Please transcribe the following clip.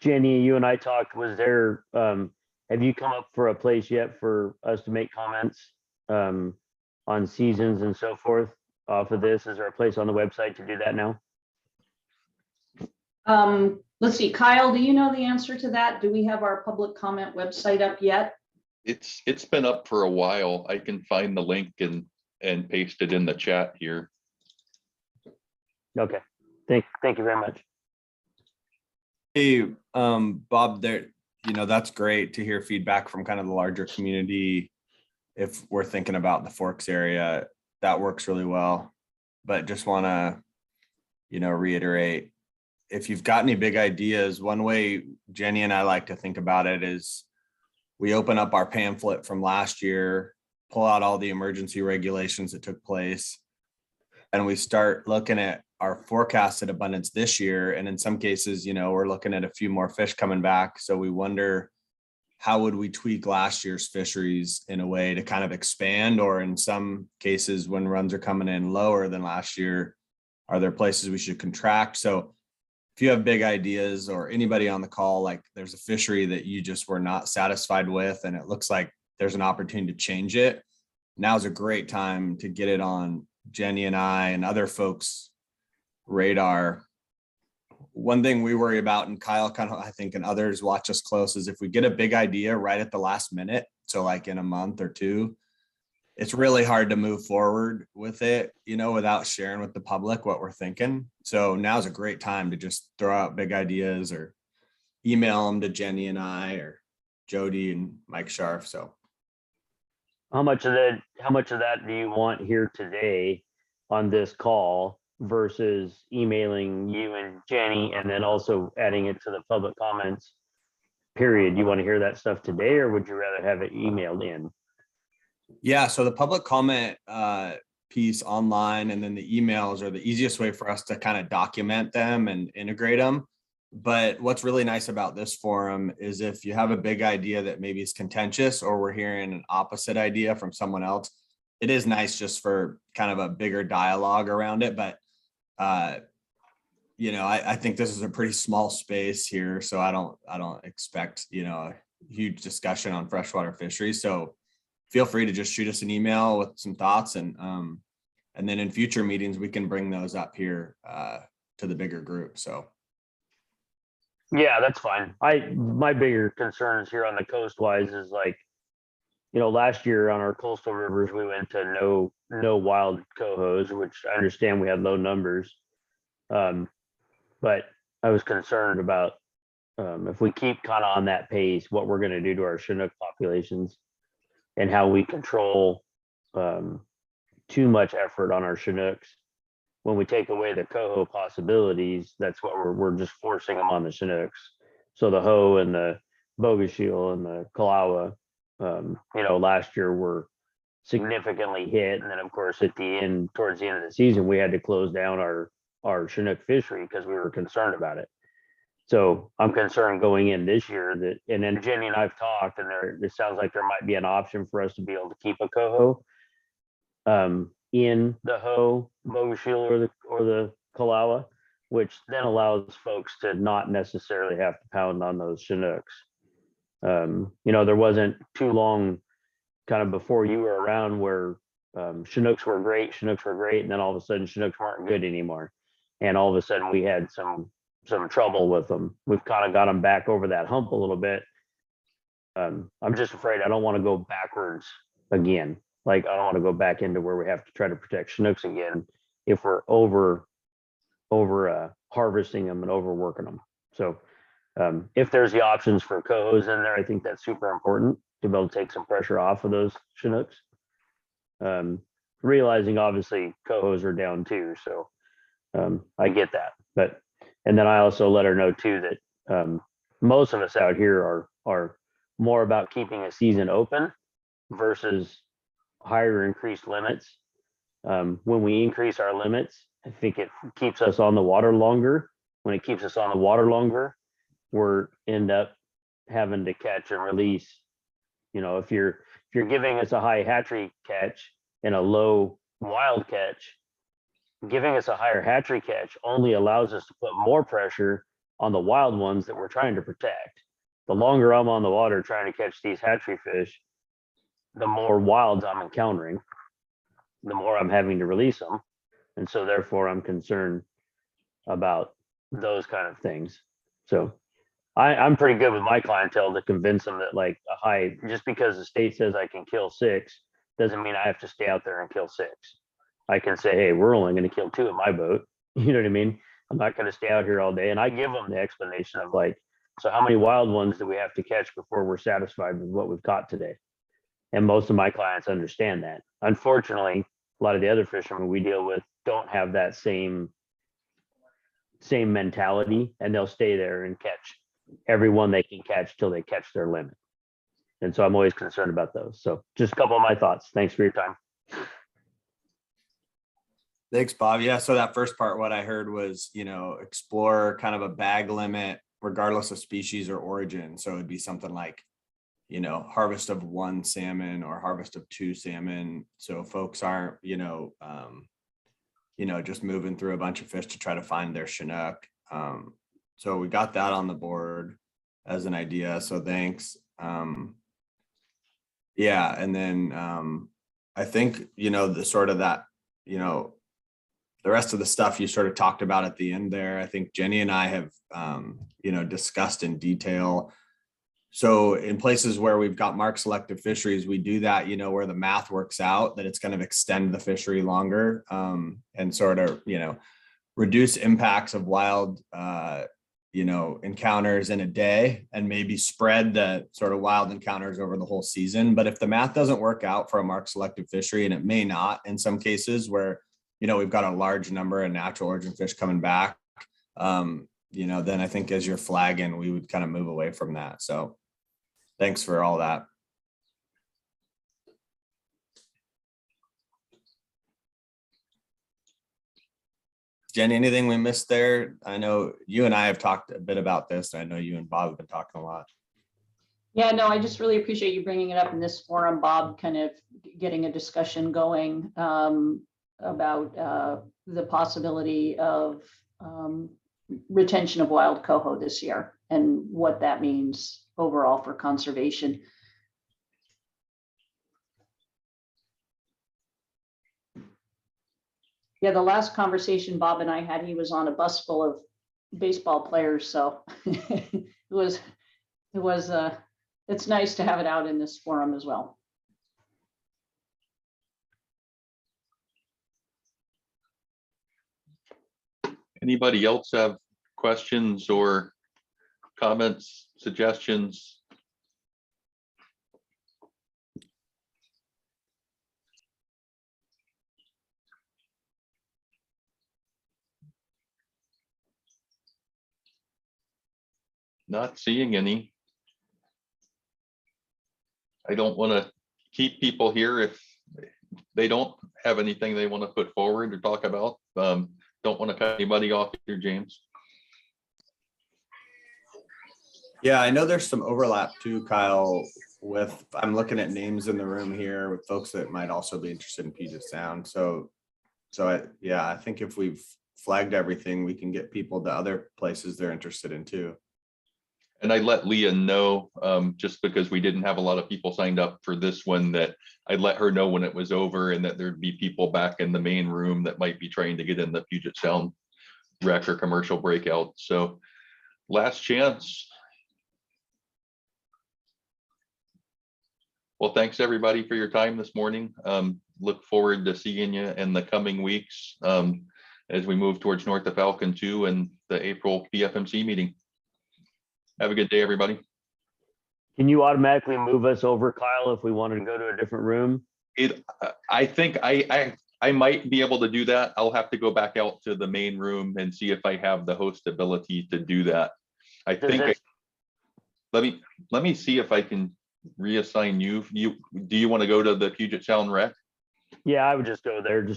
Jenny, you and I talked, was there, have you come up for a place yet for us to make comments on seasons and so forth off of this? Is there a place on the website to do that now? Let's see, Kyle, do you know the answer to that? Do we have our public comment website up yet? It's been up for a while. I can find the link and paste it in the chat here. Okay, thank you very much. Hey, Bob, there, that's great to hear feedback from kind of the larger community. If we're thinking about the Forks area, that works really well. But just want to, reiterate, if you've got any big ideas, one way Jenny and I like to think about it is we open up our pamphlet from last year, pull out all the emergency regulations that took place, and we start looking at our forecasted abundance this year. And in some cases, we're looking at a few more fish coming back. So we wonder, how would we tweak last year's fisheries in a way to kind of expand, or in some cases when runs are coming in lower than last year, are there places we should contract? So if you have big ideas, or anybody on the call, like there's a fishery that you just were not satisfied with and it looks like there's an opportunity to change it, now's a great time to get it on Jenny and I and other folks' radar. One thing we worry about, and Kyle kind of, I think, and others watch us close, is if we get a big idea right at the last minute, so like in a month or two, it's really hard to move forward with it, without sharing with the public what we're thinking. So now's a great time to just throw out big ideas or email them to Jenny and I or Jody and Mike Scharf. So How much of that do you want here today on this call versus emailing you and Jenny and then also adding it to the public comments period? You want to hear that stuff today, or would you rather have it emailed in? Yeah, so the public comment piece online and then the emails are the easiest way for us to kind of document them and integrate them. But what's really nice about this forum is if you have a big idea that maybe is contentious, or we're hearing an opposite idea from someone else, it is nice just for kind of a bigger dialogue around it. But I think this is a pretty small space here, so I don't expect a huge discussion on freshwater fisheries. So feel free to just shoot us an email with some thoughts, and then in future meetings we can bring those up here to the bigger group. So yeah, that's fine. My bigger concerns here on the coastwise is last year on our coastal rivers we went to no wild cohos, which I understand we had low numbers, but I was concerned about if we keep kind of on that pace, what we're going to do to our Chinook populations and how we control too much effort on our Chinooks. When we take away the coho possibilities, that's what we're just forcing them on the Chinooks. So the hoe and the bogoshiel and the kalawa, last year were significantly hit. And then of course towards the end of the season, we had to close down our Chinook fishery because we were concerned about it. So I'm concerned going in this year and then Jenny and I've talked, and it sounds like there might be an option for us to be able to keep a coho in the hoe, bogoshiel, or the kalawa, which then allows folks to not necessarily have to pound on those Chinooks. There wasn't too long kind of before you were around where Chinooks were great, and then all of a sudden Chinooks weren't good anymore. And all of a sudden we had some trouble with them. We've kind of got them back over that hump a little bit. I'm just afraid I don't want to go backwards again. I don't want to go back into where we have to try to protect Chinooks again if we're over harvesting them and overworking them. So if there's the options for cohos in there, I think that's super important to be able to take some pressure off of those Chinooks. Realizing obviously cohos are down too. So I get that. And then I also let her know too that most of us out here are more about keeping a season open versus higher increased limits. When we increase our limits, I think it keeps us on the water longer. When it keeps us on the water longer, we're end up having to catch and release. If you're giving us a high hatchery catch and a low wild catch, giving us a higher hatchery catch only allows us to put more pressure on the wild ones that we're trying to protect. The longer I'm on the water trying to catch these hatchery fish, the more wilds I'm encountering, the more I'm having to release them. And so therefore I'm concerned about those kind of things. So I'm pretty good with my clientele to convince them that like a high, just because the state says I can kill 6, doesn't mean I have to stay out there and kill 6. I can say, hey, we're only going to kill 2 in my boat. You know what I mean? I'm not going to stay out here all day. And I give them the explanation of like, so how many wild ones do we have to catch before we're satisfied with what we've caught today? And most of my clients understand that. Unfortunately, a lot of the other fishermen we deal with don't have that same mentality, and they'll stay there and catch everyone they can catch till they catch their limit. And so I'm always concerned about those. So just a couple of my thoughts. Thanks for your time. Thanks, Bob. Yeah. So that first part, what I heard was, explore kind of a bag limit regardless of species or origin. So it'd be something like, harvest of 1 salmon or harvest of 2 salmon. So folks aren't, just moving through a bunch of fish to try to find their Chinook. So we got that on the board as an idea. So thanks. Yeah. And then I think, the sort of that, the rest of the stuff you sort of talked about at the end there, I think Jenny and I have, discussed in detail. So in places where we've got mark selective fisheries, we do that, where the math works out that it's going to extend the fishery longer and sort of, reduce impacts of wild, encounters in a day and maybe spread the sort of wild encounters over the whole season. But if the math doesn't work out for a mark selective fishery, and it may not in some cases where, we've got a large number of natural origin fish coming back, then I think as you're flagging, we would kind of move away from that. So thanks for all that. Jenny, anything we missed there? I know you and I have talked a bit about this. I know you and Bob have been talking a lot. Yeah, no, I just really appreciate you bringing it up in this forum, Bob, kind of getting a discussion going about the possibility of retention of wild coho this year and what that means overall for conservation. Yeah, the last conversation Bob and I had, he was on a bus full of baseball players, so it's nice to have it out in this forum as well. Anybody else have questions or comments, suggestions? Not seeing any. I don't want to keep people here if they don't have anything they want to put forward or talk about. Don't want to cut anybody off here, James. Yeah, I know there's some overlap too, Kyle, with, I'm looking at names in the room here with folks that might also be interested in Puget Sound. So I think if we've flagged everything, we can get people to other places they're interested in too. And I let Leah know, just because we didn't have a lot of people signed up for this one, that I let her know when it was over and that there'd be people back in the main room that might be trying to get in the Puget Sound rec or commercial breakout. So last chance. Well, thanks everybody for your time this morning. Look forward to seeing you in the coming weeks as we move towards North of Falcon 2 and the April PFMC meeting. Have a good day, everybody. Can you automatically move us over, Kyle, if we wanted to go to a different room? I think I might be able to do that. I'll have to go back out to the main room and see if I have the host ability to do that. Let me see if I can reassign you. Do you want to go to the Puget Sound Rec? Yeah, I would just go there. Just